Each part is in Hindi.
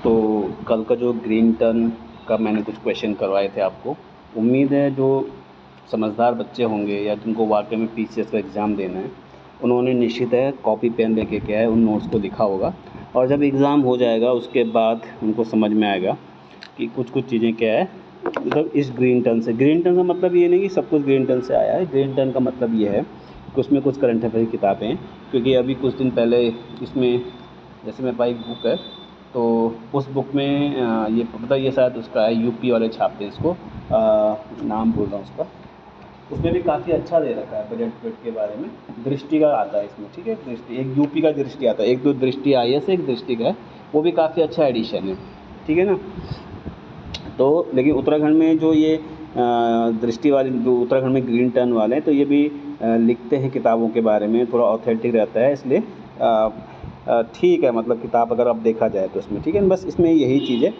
तो कल का जो ग्रीन टर्न का मैंने कुछ क्वेश्चन करवाए थे आपको, उम्मीद है जो समझदार बच्चे होंगे या जिनको वाकई में पीसीएस का एग्ज़ाम देना है, उन्होंने निश्चित है कॉपी पेन लेके क्या है उन नोट्स को लिखा होगा। और जब एग्ज़ाम हो जाएगा उसके बाद उनको समझ में आएगा कि कुछ कुछ चीज़ें क्या है, मतलब इस ग्रीन टर्न का मतलब ये नहीं कि सब कुछ ग्रीन टर्न से आया है। ग्रीन टर्न का मतलब ये है कि उसमें कुछ करंट अफेयर की किताबें हैं, क्योंकि अभी कुछ दिन पहले इसमें जैसे मेरे पास एक बुक है, तो उस बुक में ये मतलब ये शायद उसका है, यूपी वाले छापते हैं इसको, नाम भूल रहा हूँ उसका। उसमें भी काफ़ी अच्छा दे रखा है बजट के बारे में। दृष्टि का आता है इसमें, ठीक है, दृष्टि एक यूपी का दृष्टि आता है, एक दो दृष्टि आईएएस एक दृष्टि का है, वो भी काफ़ी अच्छा एडिशन है, ठीक है ना। तो लेकिन उत्तराखंड में जो ये दृष्टि वाले जो उत्तराखंड में ग्रीन टर्न वाले हैं, तो ये भी लिखते हैं किताबों के बारे में, थोड़ा ऑथेंटिक रहता है, इसलिए ठीक है, मतलब किताब अगर अब देखा जाए तो इसमें ठीक है। बस इसमें यही चीज़ है,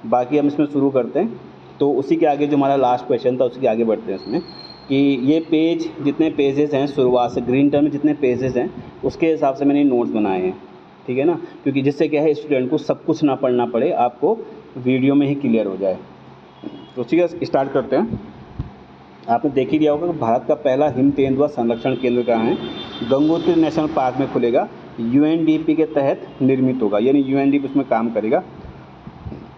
बाकी हम इसमें शुरू करते हैं। तो उसी के आगे जो हमारा लास्ट क्वेश्चन था उसके आगे बढ़ते हैं इसमें, कि ये पेज जितने पेजेस हैं शुरुआत से ग्रीन टर्न में जितने पेजेस हैं उसके हिसाब से मैंने नोट्स बनाए हैं, ठीक है ना, क्योंकि जिससे क्या है स्टूडेंट को सब कुछ ना पढ़ना पड़े, आपको वीडियो में ही क्लियर हो जाए। तो ठीक है, स्टार्ट करते हैं। आपने देख ही लिया होगा कि भारत का पहला हिम तेंदुआ संरक्षण केंद्र कहाँ है, गंगोत्री नेशनल पार्क में खुलेगा, यूएनडीपी के तहत निर्मित होगा, यानी यूएनडीपी उसमें काम करेगा।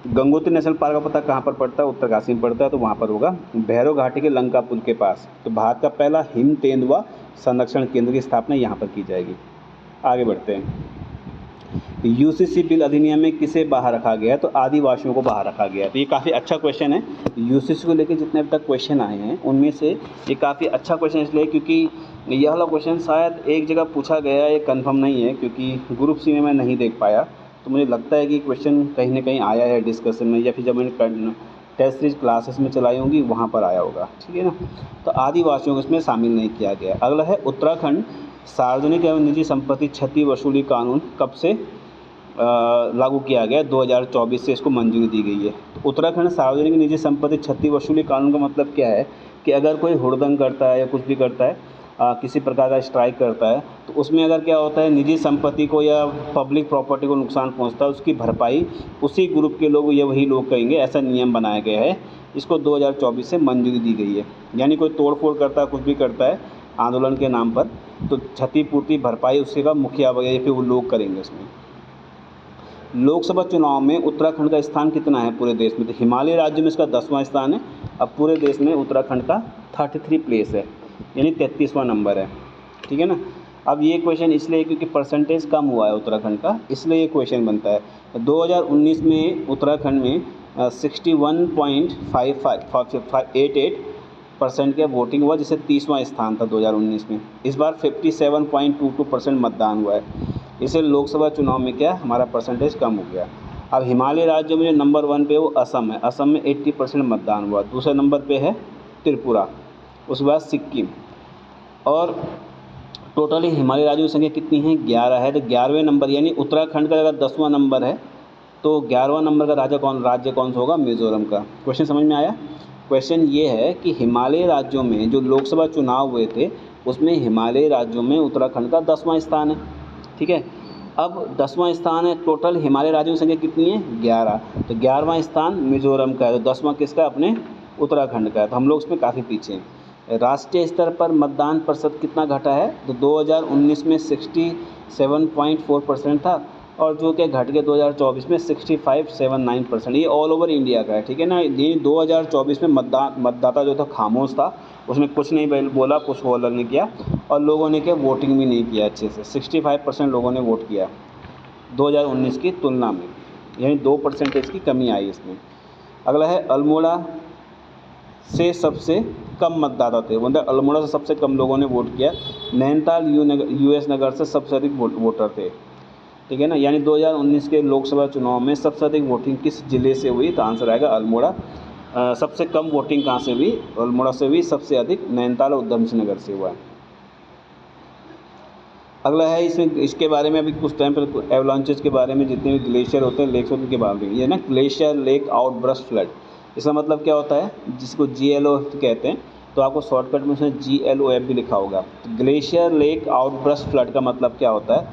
गंगोत्री नेशनल पार्क का पता कहाँ पर पड़ता है, उत्तरकाशी में पड़ता है, तो वहाँ पर होगा, भैरव घाटी के लंका पुल के पास। तो भारत का पहला हिम तेंदुआ संरक्षण केंद्र की स्थापना यहाँ पर की जाएगी। आगे बढ़ते हैं। यूसीसी बिल अधिनियम में किसे बाहर रखा गया है, तो आदिवासियों को बाहर रखा गया है। तो ये काफ़ी अच्छा क्वेश्चन है। यूसीसी को लेकर जितने अब तक क्वेश्चन आए हैं उनमें से ये काफ़ी अच्छा क्वेश्चन इसलिए क्योंकि यह वाला क्वेश्चन शायद एक जगह पूछा गया है, ये कंफर्म नहीं है, क्योंकि ग्रुप सी में मैं नहीं देख पाया। तो मुझे लगता है कि क्वेश्चन कहीं ना कहीं आया है डिस्कशन में, या फिर जब मैंने टेस्ट सीरीज क्लासेस में चलाई होंगी वहाँ पर आया होगा, ठीक है ना। तो आदिवासियों को इसमें शामिल नहीं किया गया। अगला है उत्तराखंड सार्वजनिक एवं निजी संपत्ति क्षति वसूली कानून कब से लागू किया गया, 2024 से इसको मंजूरी दी गई है। तो उत्तराखंड सार्वजनिक निजी संपत्ति क्षति वसूली कानून का मतलब क्या है कि अगर कोई हुड़दंग करता है या कुछ भी करता है, किसी प्रकार का स्ट्राइक करता है, तो उसमें अगर क्या होता है निजी संपत्ति को या पब्लिक प्रॉपर्टी को नुकसान पहुंचता है, उसकी भरपाई उसी ग्रुप के लोग या वही लोग करेंगे, ऐसा नियम बनाया गया है। इसको 2024 से मंजूरी दी गई है। यानी कोई तोड़ फोड़ करता है, कुछ भी करता है आंदोलन के नाम पर, तो क्षतिपूर्ति भरपाई उसके का मुखिया वगैरह फिर वो लोग करेंगे उसमें। लोकसभा चुनाव में उत्तराखंड का स्थान कितना है पूरे देश में, तो हिमालय राज्य में इसका 10वां स्थान है। अब पूरे देश में उत्तराखंड का 33 प्लेस है, यानी 33वां नंबर है, ठीक है ना। अब ये क्वेश्चन इसलिए क्योंकि परसेंटेज कम हुआ है उत्तराखंड का, इसलिए ये क्वेश्चन बनता है। 2019 में उत्तराखंड में 61.5588% के वोटिंग हुआ, जिससे 30वां स्थान था 2019 में। इस बार 57.22% मतदान हुआ है, इससे लोकसभा चुनाव में क्या हमारा परसेंटेज कम हो गया। अब हिमालय राज्यों में जो नंबर 1 पे वो असम है, असम में 80% मतदान हुआ। दूसरे नंबर पे है त्रिपुरा, उसके बाद सिक्किम। और टोटली हिमालय राज्यों की संख्या कितनी है, 11 है। तो 11वें नंबर, यानी उत्तराखंड का अगर 10वां नंबर है तो 11वां नंबर का राज्य कौन सा होगा, मिज़ोरम का। क्वेश्चन समझ में आया। क्वेश्चन ये है कि हिमालय राज्यों में जो लोकसभा चुनाव हुए थे उसमें हिमालय राज्यों में उत्तराखंड का 10वां स्थान है, ठीक है। अब 10वां स्थान है, टोटल हिमालय राज्यों की संख्या कितनी है, 11। तो 11वां स्थान मिज़ोरम का है, तो 10वां किसका, अपने उत्तराखंड का है। तो हम लोग उसमें काफ़ी पीछे हैं। राष्ट्रीय स्तर पर मतदान प्रतिशत कितना घटा है, तो 2019 में 67.4% था, और जो कि घट के 2024 में 65.79%। ये ऑल ओवर इंडिया का है, ठीक है ना। ये 2024 में मतदाता जो था खामोश था, उसने कुछ नहीं बोला, कुछ बोला नहीं किया, और लोगों ने क्या वोटिंग भी नहीं किया अच्छे से। 65% लोगों ने वोट किया 2019 की तुलना में, यानी 2% की कमी आई इसमें। अगला है अल्मोड़ा से सबसे कम मतदाता थे, मतलब अल्मोड़ा से सबसे कम लोगों ने वोट किया। नैनीताल यूएस नगर से सबसे अधिक वोटर थे, ठीक है ना। यानी 2019 के लोकसभा चुनाव में सबसे अधिक वोटिंग किस ज़िले से हुई, तो आंसर आएगा अल्मोड़ा। सबसे कम वोटिंग कहाँ से हुई, अल्मोड़ा से हुई। सबसे अधिक नैनीताल और उधम सिंह नगर से हुआ है। अगला है इसमें, इसके बारे में अभी कुछ टाइम पर एवलांचेस के बारे में, जितने भी ग्लेशियर होते हैं, लेक्स होते हैं, के बारे में ये ना, ग्लेशियर लेक आउटबर्स्ट फ्लड, इसका मतलब क्या होता है, जिसको GLOF कहते हैं, तो आपको शॉर्टकट में उसमें GLOF भी लिखा होगा। तो ग्लेशियर लेक आउटबर्स्ट फ्लड का मतलब क्या होता है,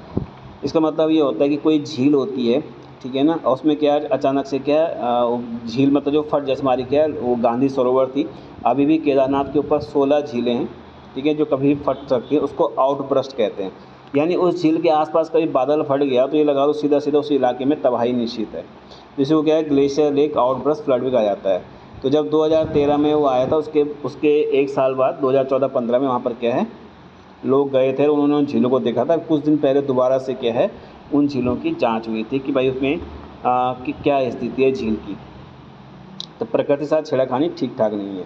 इसका मतलब ये होता है कि कोई झील होती है ठीक है ना। और उसमें क्या है, अचानक से क्या है वो झील मतलब जो फट जैसे हमारी क्या है वो गांधी सरोवर थी। अभी भी केदारनाथ के ऊपर 16 झीलें हैं, ठीक है, जो कभी भी फट सकती हैं, उसको आउटबर्स्ट कहते हैं। यानी उस झील के आसपास कभी बादल फट गया तो ये लगा लो सीधा सीधा उस इलाके में तबाही निश्चित है। जिसे वो क्या है ग्लेशियर लेक आउटबर्स्ट फ्लड भी कहा जाता है। तो जब 2013 में वो आया था उसके उसके एक साल बाद 2014-15 में वहाँ पर क्या है लोग गए थे और उन्होंने उन झीलों को देखा था। कुछ दिन पहले दोबारा से क्या है उन झीलों की जांच हुई थी कि भाई उसमें कि क्या स्थिति है झील की। तो प्रकृति के साथ छेड़खानी ठीक ठाक नहीं है।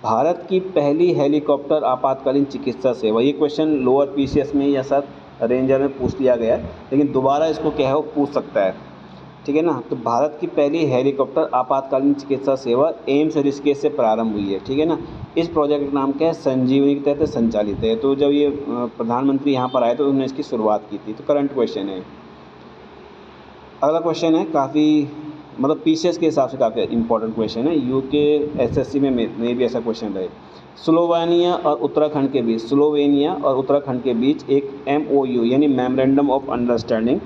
भारत की पहली हेलीकॉप्टर आपातकालीन चिकित्सा सेवा, ये क्वेश्चन लोअर पीसीएस में या शायद रेंजर में पूछ लिया गया है, लेकिन दोबारा इसको क्या है वो पूछ सकता है, ठीक है ना। तो भारत की पहली हेलीकॉप्टर आपातकालीन चिकित्सा सेवा एम्स ऋषिकेश से प्रारंभ हुई है, ठीक है ना। इस प्रोजेक्ट का नाम क्या है, संजीवनी के तहत संचालित है। तो जब ये प्रधानमंत्री यहाँ पर आए तो उन्होंने इसकी शुरुआत की थी। तो करंट क्वेश्चन है। अगला क्वेश्चन है काफ़ी मतलब पीसीएस के हिसाब से काफ़ी इंपॉर्टेंट क्वेश्चन है, यूके एसएससी में भी ऐसा क्वेश्चन रहे। स्लोवेनिया और उत्तराखंड के बीच एक MOU यानी मेमोरेंडम ऑफ अंडरस्टैंडिंग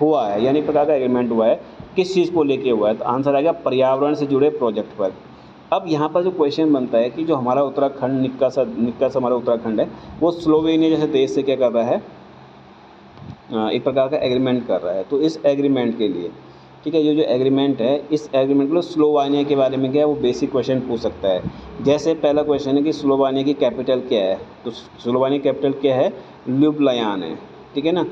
हुआ है, यानी प्रकार का एग्रीमेंट हुआ है। किस चीज़ को लेके हुआ है, तो आंसर आएगा पर्यावरण से जुड़े प्रोजेक्ट पर। अब यहाँ पर जो क्वेश्चन बनता है कि जो हमारा उत्तराखंड निक्का सा हमारा उत्तराखंड है वो स्लोवेनिया जैसे देश से क्या कर रहा है एक प्रकार का एग्रीमेंट कर रहा है। तो इस एग्रीमेंट के लिए, ठीक है, ये जो एग्रीमेंट है इस एग्रीमेंट को स्लोवेनिया के बारे में क्या है वो बेसिक क्वेश्चन पूछ सकता है। जैसे पहला क्वेश्चन है कि स्लोवेनिया की कैपिटल क्या है, तो स्लोवेनिया की कैपिटल क्या है, ल्यूब्लियाना है, ठीक है ना।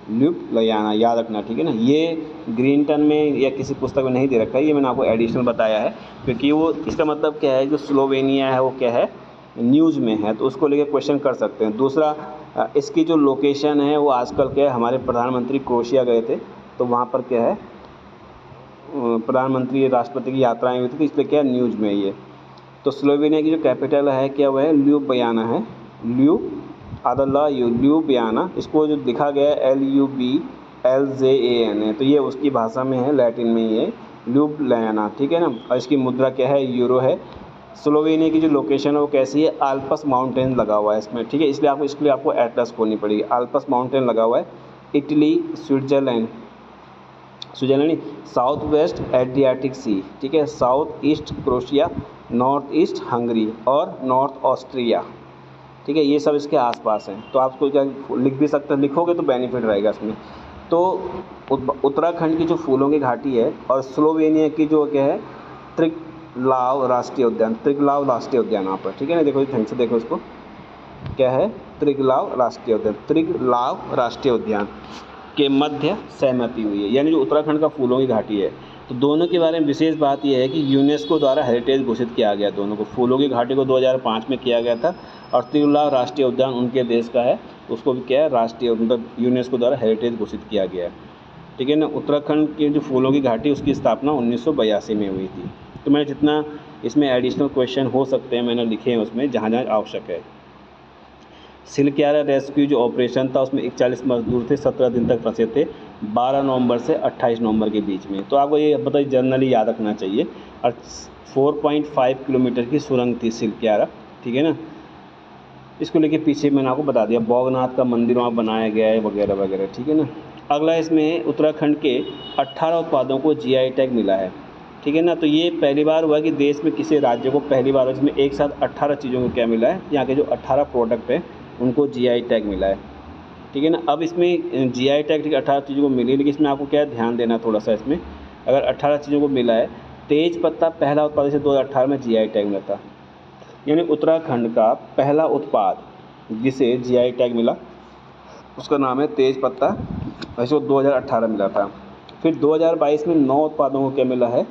ल्यूब्लियाना याद रखना, ठीक है ना। ये ग्रीनटन में या किसी पुस्तक में नहीं दे रखा है, ये मैंने आपको एडिशनल बताया है क्योंकि वो इसका मतलब क्या है जो स्लोवेनिया है वो क्या है न्यूज़ में है, तो उसको लेके क्वेश्चन कर सकते हैं। दूसरा इसकी जो लोकेशन है वो आजकल क्या है हमारे प्रधानमंत्री क्रोएशिया गए थे तो वहाँ पर क्या है प्रधानमंत्री राष्ट्रपति की यात्राएं हुई थी तो इसलिए क्या है न्यूज़ में ये। तो स्लोवेनिया की जो कैपिटल है क्या वो है ल्यूब्लियाना है, ल्यूब्लियाना। इसको जो लिखा गया है LUBLJANA, तो ये उसकी भाषा में है, लैटिन में ये ल्यूब्लियाना, ठीक है ना। और इसकी मुद्रा क्या है, यूरो है। स्लोवेनिया की जो लोकेशन है वो कैसी है, आल्प्स माउंटेन लगा हुआ है इसमें, ठीक है। इसलिए आपको एटलस खोलनी पड़ेगी। आल्प्स माउंटेन लगा हुआ है, इटली, स्विट्ज़रलैंड नहीं, साउथ वेस्ट एड्रियाटिक सी, ठीक है, south east Croatia, north east Hungary और नॉर्थ ऑस्ट्रिया, ठीक है, ये सब इसके आसपास हैं। तो आपको क्या लिख भी सकते हैं, लिखोगे तो बेनिफिट रहेगा इसमें। तो उत्तराखंड की जो फूलों की घाटी है और स्लोवेनिया की जो क्या है त्रिगलाव राष्ट्रीय उद्यान यहाँ पर, ठीक है ना। देखो ढंग से देखो इसको, क्या है त्रिगलाव राष्ट्रीय उद्यान के मध्य सहमति हुई है, यानी जो उत्तराखंड का फूलों की घाटी है। तो दोनों के बारे में विशेष बात यह है कि यूनेस्को द्वारा हेरिटेज घोषित किया गया दोनों को। फूलों की घाटी को 2005 में किया गया था और त्रिगलाव राष्ट्रीय उद्यान उनके देश का है, उसको भी क्या है राष्ट्रीय मतलब यूनेस्को द्वारा हेरिटेज घोषित किया गया है, ठीक है ना। उत्तराखंड की जो फूलों की घाटी उसकी स्थापना 1982 में हुई थी। तो मैं जितना इसमें एडिशनल क्वेश्चन हो सकते हैं मैंने लिखे हैं उसमें जहाँ जहाँ आवश्यक है। सिलक्यारा रेस्क्यू जो ऑपरेशन था उसमें 41 मजदूर थे, 17 दिन तक फंसे थे, 12 नवंबर से 28 नवंबर के बीच में। तो आपको ये बताइए जनरली याद रखना चाहिए। और 4.5 किलोमीटर की सुरंग थी सिलक्यारा, ठीक है ना। इसको लेके पीछे मैंने आपको बता दिया, बौगनाथ का मंदिर वहाँ बनाया गया है वगैरह वगैरह, ठीक है ना। अगला इसमें उत्तराखंड के 18 उत्पादों को GI टैग मिला है, ठीक है ना। तो ये पहली बार हुआ कि देश में किसी राज्य को पहली बार इसमें एक साथ 18 चीज़ों को क्या मिला है, यहाँ के जो 18 प्रोडक्ट हैं उनको GI टैग मिला है, ठीक है ना। अब इसमें GI टैग 18 चीज़ों को मिली, लेकिन इसमें आपको क्या ध्यान देना थोड़ा सा, इसमें अगर 18 चीज़ों को मिला है, तेज पत्ता पहला उत्पाद से 2018 में GI टैग मिला था, यानी उत्तराखंड का पहला उत्पाद जिसे GI टैग मिला उसका नाम है तेज पत्ता, वैसे वो 2018 मिला था। फिर 2022 में 9 उत्पादों को क्या मिला है,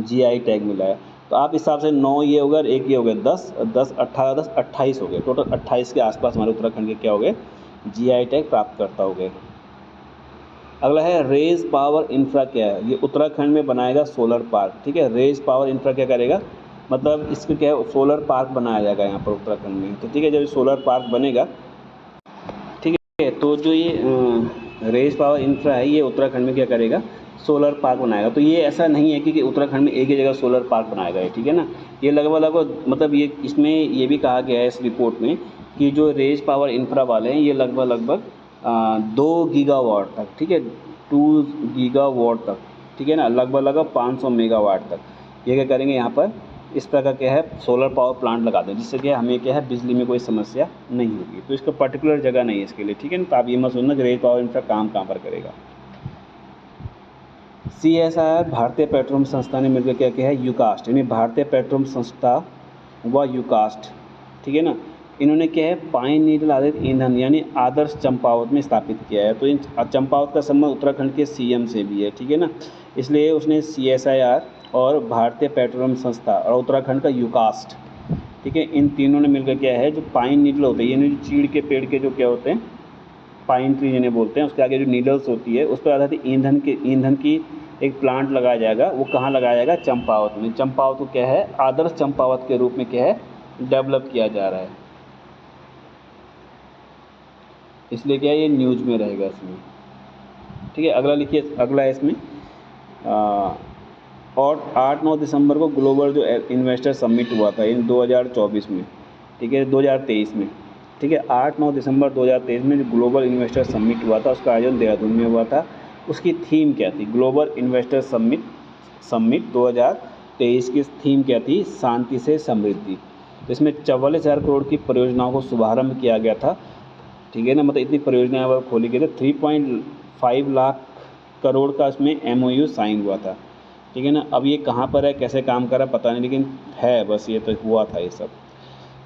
GI टैग मिला है। तो आप इस हिसाब से 9 ये हो गए और 1 ये हो गए, 10 10 18 10 28 हो गए, टोटल 28 के आसपास हमारे उत्तराखंड के क्या हो गए GI टैग प्राप्तकर्ता हो गए। अगला है रेज पावर इंफ्रा क्या है, ये उत्तराखंड में बनाएगा सोलर पार्क, ठीक है। रेज पावर इंफ्रा क्या करेगा, मतलब इसमें क्या है सोलर पार्क बनाया जाएगा यहाँ पर उत्तराखंड में, तो ठीक है। जब सोलर पार्क बनेगा, ठीक है, तो जो ये रेज पावर इंफ्रा है ये उत्तराखंड में क्या करेगा सोलर पार्क बनाएगा। तो ये ऐसा नहीं है कि उत्तराखंड में एक ही जगह सोलर पार्क बनाएगा, ठीक है ना। ये लगभग मतलब ये इसमें ये भी कहा गया है इस रिपोर्ट में कि जो रेज पावर इंफ्रा वाले हैं ये लगभग 2 गीगावाट तक, ठीक है, 2 गीगावाट तक, ठीक है ना, लगभग 500 मेगावाट तक। ये क्या करेंगे यहाँ पर, इस प्रकार क्या है सोलर पावर प्लांट लगा दें, जिससे क्या हमें क्या है बिजली में कोई समस्या नहीं होगी। तो इसका पर्टिकुलर जगह नहीं है इसके लिए, ठीक है ना। तो आप ये मत सोचना कि रेल पावर इंफ्रा काम कहाँ पर करेगा। CSIR भारतीय पेट्रोलियम संस्था ने मिलकर क्या किया है, यूकास्ट यानी भारतीय पेट्रोलियम संस्था व यूकास्ट, ठीक है ना, इन्होंने क्या है पाइन नीडल आधारित ईंधन यानी आदर्श चंपावत में स्थापित किया है। तो इन चंपावत का संबंध उत्तराखंड के CM से भी है, ठीक है ना। इसलिए उसने CSIR और भारतीय पेट्रोलियम संस्था और उत्तराखंड का यूकास्ट, ठीक है, इन तीनों ने मिलकर क्या है जो पाइन नीडल होते हैं, यानी जो चीड़ के पेड़ के जो क्या होते हैं पाइन ट्री जिन्हें बोलते हैं, उसके आगे जो नीडल्स होती है उस पर आधारित ईंधन की एक प्लांट लगाया जाएगा। वो कहाँ लगाया जाएगा, चंपावत में। चंपावत को क्या है आदर्श चंपावत के रूप में क्या है डेवलप किया जा रहा है, इसलिए क्या है ये न्यूज़ में रहेगा इसमें, ठीक है। अगला लिखिए, अगला है इसमें और 8-9 दिसंबर को ग्लोबल जो इन्वेस्टर समिट हुआ था इन 2024 में, ठीक है, 2023 में, ठीक है, 8-9 दिसंबर 2023 में जो ग्लोबल इन्वेस्टर समिट हुआ था उसका आयोजन देहरादून में हुआ था। उसकी थीम क्या थी, ग्लोबल इन्वेस्टर समिट 2023 की थीम क्या थी, शांति से समृद्धि। तो इसमें 44,000 करोड़ की परियोजनाओं को शुभारंभ किया गया था, ठीक है ना, मतलब इतनी परियोजनाएं वह खोली गई थी। 3.5 लाख करोड़ का इसमें MOU साइन हुआ था, ठीक है ना। अब ये कहाँ पर है, कैसे काम कर रहा है पता नहीं, लेकिन है बस, ये तो हुआ था ये सब,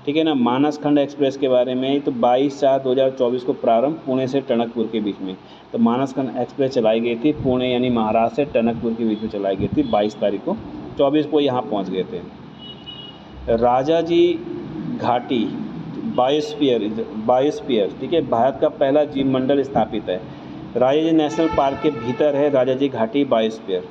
ठीक है ना। मानस खंड एक्सप्रेस के बारे में तो 22/4/2024 को प्रारंभ पुणे से टनकपुर के बीच में। तो मानस खंड एक्सप्रेस चलाई गई थी पुणे यानी महाराष्ट्र से टनकपुर के बीच में चलाई गई थी 22 तारीख को, 24 को यहाँ पहुँच गए थे। राजाजी घाटी बायोस्फीयर, ठीक है, भारत का पहला जीव मंडल स्थापित है। राजाजी नेशनल पार्क के भीतर है राजाजी घाटी बायोस्फीयर।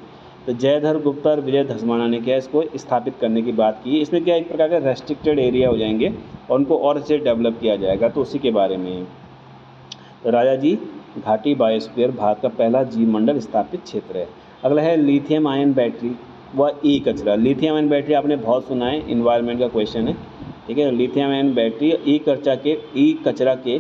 तो जयधर गुप्ता और विजय धसमाना ने क्या इसको स्थापित करने की बात की। इसमें क्या एक प्रकार का रेस्ट्रिक्टेड एरिया हो जाएंगे और उनको और अच्छे डेवलप किया जाएगा, तो उसी के बारे में। तो राजाजी घाटी बायोस्फीयर भारत का पहला जीव मंडल स्थापित क्षेत्र है। अगला है लिथियम आयन बैटरी व ई कचरा। लिथियम आयन बैटरी आपने बहुत सुना है, इन्वायरमेंट का क्वेश्चन है, ठीक है। लिथियम आयन बैटरी ई कचरा के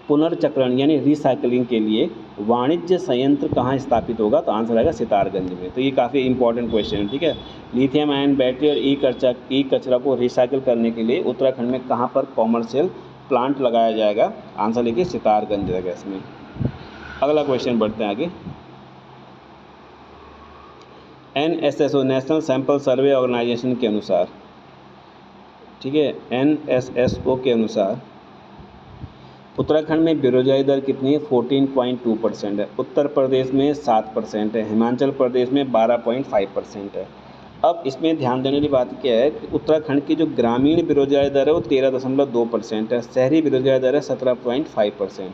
पुनर्चक्रण यानी रिसाइकलिंग के लिए वाणिज्य संयंत्र कहाँ स्थापित होगा, तो आंसर आएगा सितारगंज में। तो ये काफ़ी इंपॉर्टेंट क्वेश्चन है, ठीक है। लिथियम आयन बैटरी और ई कचरा को रिसाइकिल करने के लिए उत्तराखंड में कहाँ पर कॉमर्शियल प्लांट लगाया जाएगा, आंसर लिखिए सितारगंज रहेगा इसमें। अगला क्वेश्चन बढ़ते हैं आगे। NSSO national sample survey organisation के अनुसार, ठीक है, NSSO के अनुसार उत्तराखंड में बेरोजगारी दर कितनी है, 14.2% है। उत्तर प्रदेश में 7% है। हिमाचल प्रदेश में 12.5% है। अब इसमें ध्यान देने की बात क्या है कि उत्तराखंड की जो ग्रामीण बेरोजगारी दर है वो 13.2% है। शहरी बेरोजगारी दर है 17.5%।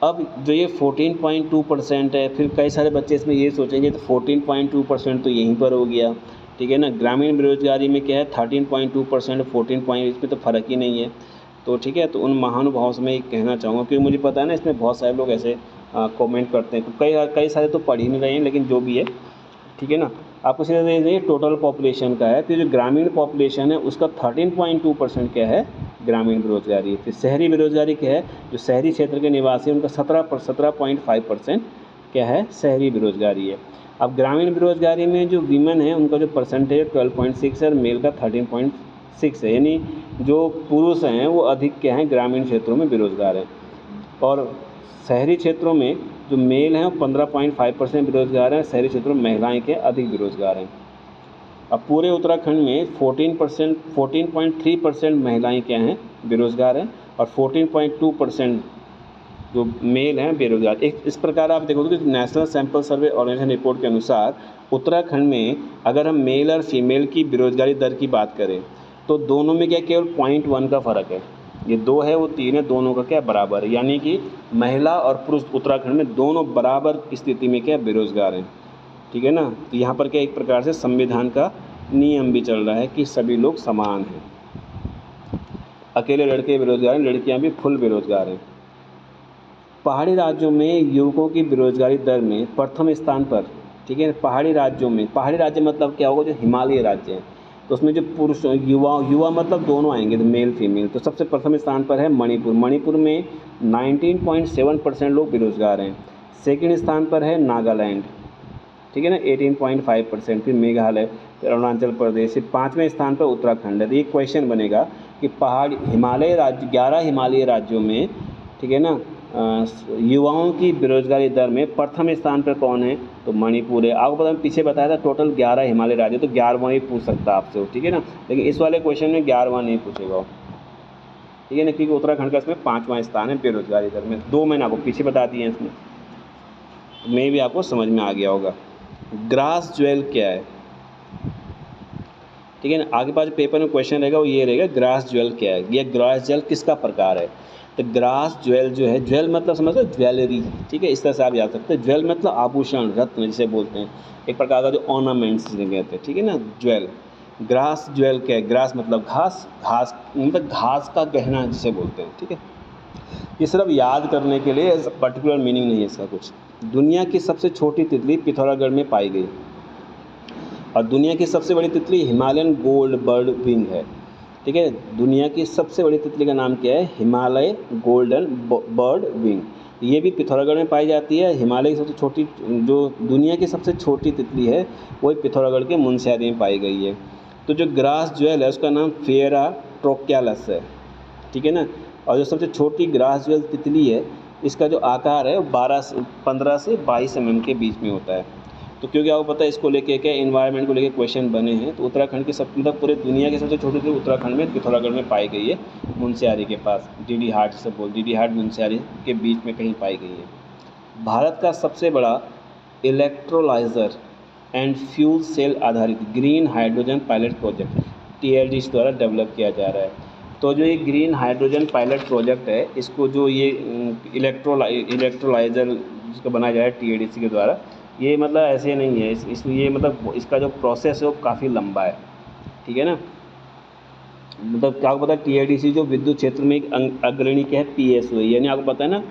अब जो ये 14.2% है, फिर कई सारे बच्चे इसमें ये सोचेंगे तो 14.2% तो यहीं पर हो गया, ठीक है ना। ग्रामीण बेरोजगारी में क्या है 13.2%, 14 इसमें तो फ़र्क ही नहीं है। तो ठीक है, तो उन महानुभावों से मैं ये कहना चाहूँगा, क्योंकि मुझे पता है ना इसमें बहुत सारे लोग ऐसे कमेंट करते हैं, तो कई सारे तो पढ़ ही नहीं रहे हैं, लेकिन जो भी है, ठीक है ना। आपको सीधा देखिए टोटल पॉपुलेशन का है, तो जो ग्रामीण पॉपुलेशन है उसका 13.2% क्या है ग्रामीण बेरोजगारी है। फिर शहरी बेरोजगारी क्या है, जो शहरी क्षेत्र के निवासी हैं उनका 17.5% क्या है शहरी बेरोजगारी है। अब ग्रामीण बेरोजगारी में जो वीमेन है उनका जो परसेंटेज 12.6 है और मेल का 13.6 है, यानी जो पुरुष हैं वो अधिक क्या हैं ग्रामीण क्षेत्रों में बेरोजगार हैं, और शहरी क्षेत्रों में जो मेल हैं वो 15.5% बेरोजगार हैं, शहरी क्षेत्रों में महिलाएं के अधिक बेरोजगार हैं। अब पूरे उत्तराखंड में 14.3% महिलाएं क्या हैं बेरोजगार हैं, और 14.2% जो मेल हैं बेरोजगार। इस प्रकार आप देखोगे कि national sample survey organisation report के अनुसार उत्तराखंड में अगर हम मेल और फीमेल की बेरोजगारी दर की बात करें तो दोनों में क्या केवल 0.1 का फ़र्क है। ये 2 है वो 3 है, दोनों का क्या बराबर है, यानी कि महिला और पुरुष उत्तराखंड में दोनों बराबर स्थिति में क्या बेरोजगार हैं, ठीक है ना। तो यहाँ पर क्या एक प्रकार से संविधान का नियम भी चल रहा है कि सभी लोग समान हैं। अकेले लड़के बेरोजगार हैं, लड़कियाँ भी फुल बेरोजगार हैं। पहाड़ी राज्यों में युवकों की बेरोजगारी दर में प्रथम स्थान पर, ठीक है, पहाड़ी राज्यों में, पहाड़ी राज्य मतलब क्या होगा जो हिमालयी राज्य हैं, तो उसमें जो पुरुष युवा मतलब दोनों आएंगे, तो मेल फीमेल। तो सबसे प्रथम स्थान पर है मणिपुर। मणिपुर में 19.7% लोग बेरोजगार हैं। सेकंड स्थान पर है नागालैंड, ठीक है ना, 18.5%। फिर मेघालय, फिर अरुणाचल प्रदेश। फिर 5वें स्थान पर उत्तराखंड है। तो ये क्वेश्चन बनेगा कि हिमालय राज्य 11 हिमालयी राज्यों में, ठीक है ना, युवाओं की बेरोजगारी दर में प्रथम स्थान पर कौन है? तो मणिपुर है। आपको पता, पीछे बताया था टोटल 11 हिमालय राज्य, तो 11वां ही पूछ सकता है आपसे, ठीक है ना। लेकिन इस वाले क्वेश्चन में 11वां नहीं पूछेगा, ठीक है ना, क्योंकि उत्तराखंड का इसमें 5वां स्थान है बेरोजगारी दर में। 2 मैंने आपको पीछे बता दिए हैं इसमें, में भी आपको समझ में आ गया होगा। ग्रास ज्वेल क्या है, ठीक है ना। आगे पास पेपर में क्वेश्चन रहेगा वो ये रहेगा, ग्रास ज्वेल क्या है, ये ग्रास ज्वेल किसका प्रकार है। तो ग्रास ज्वेल जो है, ज्वेल मतलब समझ लो ज्वेलरी, ठीक है, इस तरह से आप याद सकते हैं। ज्वेल मतलब आभूषण, रत्न जिसे बोलते हैं, एक प्रकार का जो ऑर्नामेंट्स जिसे कहते हैं, ठीक है ना, ज्वेल। ग्रास ज्वेल क्या है? ग्रास मतलब घास, घास मतलब घास का गहना जिसे बोलते हैं, ठीक है। ये सिर्फ याद करने के लिए, पर्टिकुलर मीनिंग नहीं है इसका कुछ। दुनिया की सबसे छोटी तितली पिथौरागढ़ में पाई गई, और दुनिया की सबसे बड़ी तितली हिमालयन गोल्ड बर्ड विंग है, ठीक है। दुनिया की सबसे बड़ी तितली का नाम क्या है? Himalaya golden bird wing. ये भी पिथौरागढ़ में पाई जाती है। हिमालय की सबसे छोटी, जो दुनिया की सबसे छोटी तितली है, वो पिथौरागढ़ के मुनस्यारी में पाई गई है। तो जो ग्रास ज्वेल है उसका नाम फेरा ट्रोक्यालस है, ठीक है ना। और जो सबसे छोटी ग्रास ज्वेल तितली है, इसका जो आकार है वो 15 से 22 mm के बीच में होता है। तो क्योंकि आपको पता है इसको लेके क्या एनवायरनमेंट को लेके क्वेश्चन बने हैं, तो उत्तराखंड की सब मतलब पूरे दुनिया की सबसे छोटी तितली उत्तराखंड में पिथौरागढ़ में पाई गई है, मुनस्यारी के पास, डीडी हाट से डीडी हाट मुनस्यारी के बीच में कहीं पाई गई है। भारत का सबसे बड़ा इलेक्ट्रोलाइज़र एंड फ्यूल सेल आधारित green hydrogen pilot project TLDC द्वारा डेवलप किया जा रहा है। तो जो ये ग्रीन हाइड्रोजन पायलट प्रोजेक्ट है, इसको जो ये इलेक्ट्रोलाइज़र जिसको बनाया जा रहा है TLDC के द्वारा, ये मतलब ऐसे नहीं है, ये मतलब इसका जो प्रोसेस है वो काफ़ी लंबा है, ठीक है ना। मतलब क्या आपको पता है TLDC जो विद्युत क्षेत्र में एक अग्रणी क्या है, PSU है। यानी आपको पता है ना,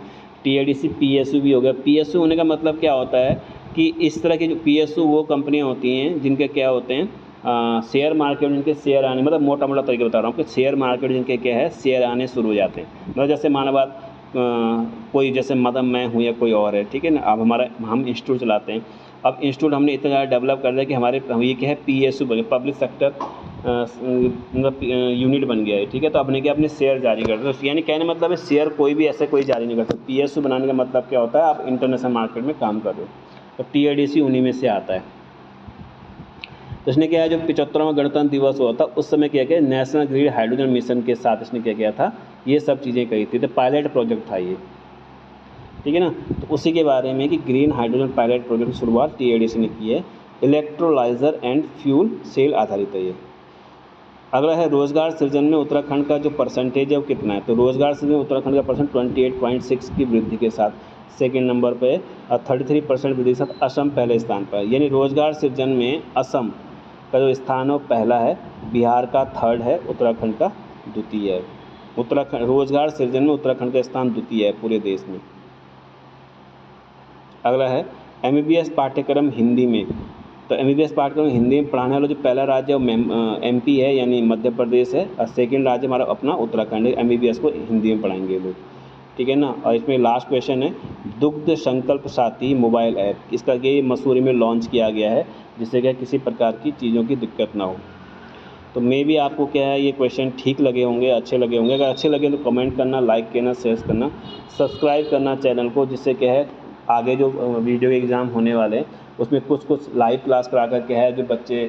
TLDC PSU भी हो गया। PSU होने का मतलब क्या होता है कि इस तरह की जो PSU वो कंपनियां होती हैं जिनके क्या होते हैं, शेयर मार्केट, जिनके शेयर आने, मतलब मोटा मोटा तरीके बता रहा हूँ कि शेयर मार्केट जिनके क्या है, शेयर आने शुरू हो जाते हैं। मतलब जैसे माना बात, कोई जैसे मतलब मैं हूँ या कोई और है, ठीक है ना। अब हम इंस्टीट्यूट चलाते हैं। अब इंस्टीट्यूट हमने इतना ज़्यादा डेवलप कर दिया कि हमारे ये क्या है, PSU बन गया, पब्लिक सेक्टर मतलब यूनिट बन गया है, ठीक है। तो अपने क्या अपने शेयर जारी करते हैं। तो यानी कहने मतलब है शेयर कोई भी ऐसे कोई जारी नहीं करता। PSU बनाने का मतलब क्या होता है, आप इंटरनेशनल मार्केट में काम कर रहे हो, तो TLDC उन्हीं में से आता है। तो इसने क्या है, जो 75वां गणतंत्र दिवस हुआ था उस समय क्या किया, नेशनल ग्रीन हाइड्रोजन मिशन के साथ इसने क्या किया था, ये सब चीज़ें कही थी। तो पायलट प्रोजेक्ट था ये, ठीक है ना। तो उसी के बारे में कि ग्रीन हाइड्रोजन पायलट प्रोजेक्ट की शुरुआत TLDC ने की है। इलेक्ट्रोलाइज़र एंड फ्यूल सेल आधारित है ये। अगला है रोज़गार सृजन में उत्तराखंड का जो परसेंटेज है वो कितना है। तो रोज़गार सृजन में उत्तराखंड का परसेंट 28.6 की वृद्धि के साथ सेकेंड नंबर पे, और 33% वृद्धि के साथ असम पहले स्थान पर। यानी रोज़गार सृजन में असम का जो स्थान है वो पहला है, बिहार का थर्ड है, उत्तराखंड का द्वितीय है। उत्तराखंड रोज़गार सृजन में उत्तराखंड का स्थान द्वितीय है पूरे देश में। अगला है MBBS पाठ्यक्रम हिंदी में। तो MBBS पाठ्यक्रम हिंदी में पढ़ाने वाला जो पहला राज्य है वो MP है, यानी मध्य प्रदेश है, और सेकंड राज्य हमारा अपना उत्तराखंड है। MBBS को हिंदी में पढ़ाएंगे लोग, ठीक है ना। और इसमें लास्ट क्वेश्चन है, दुग्ध संकल्प साथी मोबाइल ऐप, इसका ये मसूरी में लॉन्च किया गया है, जिससे क्या किसी प्रकार की चीज़ों की दिक्कत ना हो। तो मे भी आपको क्या है ये क्वेश्चन ठीक लगे होंगे, अच्छे लगे होंगे। अगर अच्छे लगे तो कमेंट करना, लाइक करना, शेयर करना, सब्सक्राइब करना चैनल को, जिससे क्या है आगे जो वीडियो के एग्ज़ाम होने वाले हैं उसमें कुछ लाइव क्लास करा कर क्या है, जो बच्चे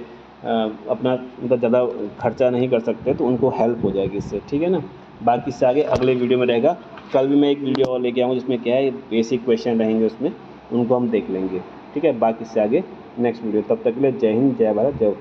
अपना मतलब ज़्यादा खर्चा नहीं कर सकते तो उनको हेल्प हो जाएगी इससे, ठीक है ना। बाकी इससे आगे अगले वीडियो में रहेगा। कल भी मैं एक वीडियो और लेके आऊँगा जिसमें क्या है बेसिक क्वेश्चन रहेंगे, उसमें उनको हम देख लेंगे, ठीक है। बाकी इससे आगे नेक्स्ट वीडियो, तब तक के लिए जय हिंद, जय भारत, जय।